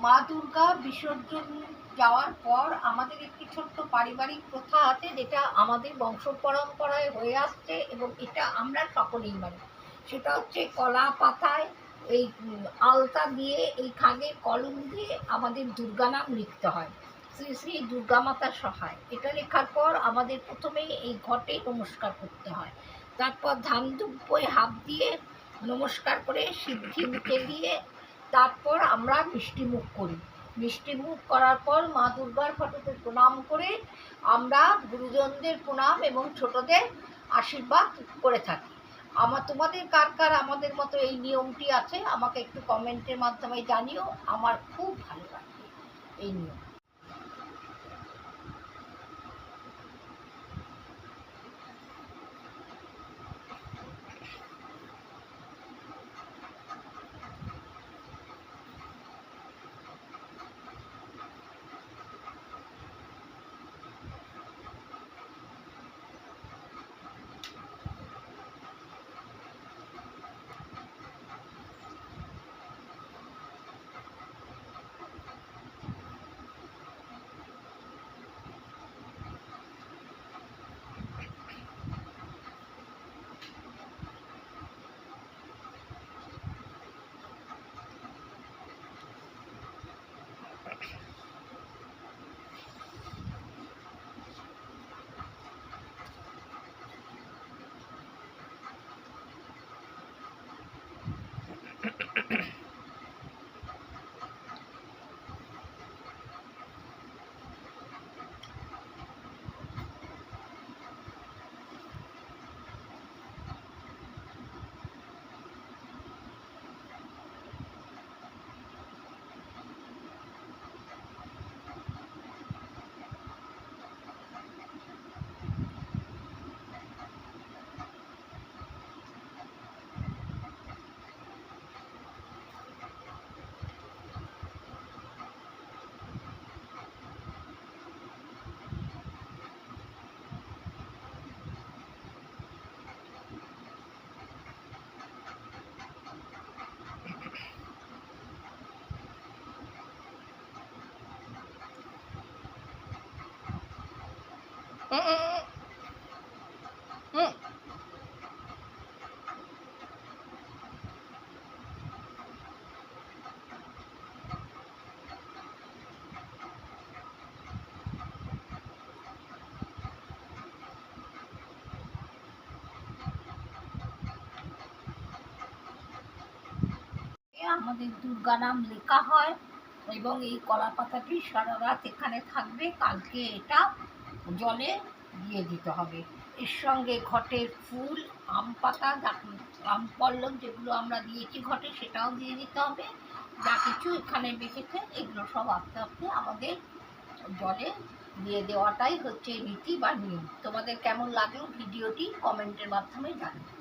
মা দুর্গা বিসর্জন যাওয়ার পর আমাদের একটি ছোট্ট পারিবারিক প্রথা আছে, যেটা আমাদের বংশ পরম্পরায় হয়ে আসছে এবং এটা আমরা সকলেই মানি। সেটা হচ্ছে কলা পাতায় এই আলতা দিয়ে, এই খাগের কলম দিয়ে আমাদের দুর্গা নাম লিখতে হয়, শ্রী শ্রী দুর্গা মাতা সহায়। এটা লেখার পর আমাদের প্রথমেই এই ঘটে নমস্কার করতে হয়। তারপর ধান দুব্বই হাত দিয়ে নমস্কার করে সিদ্ধি মুখে দিয়ে তারপর আমরা মিষ্টিমুখ করি। মিষ্টিমুখ করার পর মা দুর্গার ফটোতে প্রণাম করে আমরা গুরুজনদের প্রণাম এবং ছোটদের আশীর্বাদ করে থাকি। তোমাদের কার কার আমাদের মতো এই নিয়মটি আছে আমাকে একটু কমেন্টের মাধ্যমে জানিও। আমার খুব ভালো লাগে এই নিয়ম। আমাদের দুর্গা নাম লেখা হয় এবং এই কলা পাতাটি সারা রাত এখানে থাকবে। কালকে এটা জলে দিয়ে দিতে হবে। এর সঙ্গে ঘটের ফুল, আম পাতা, আম পল্লব যেগুলো আমরা দিয়েছি ঘটে সেটাও দিয়ে দিতে হবে। যা কিছু এখানে বেঁচেছে এগুলো সব আস্তে আস্তে আমাদের জলে দিয়ে দেওয়াটাই হচ্ছে রীতি বা নিয়ম। তোমাদের কেমন লাগলো ভিডিওটি কমেন্টের মাধ্যমে জানাবে।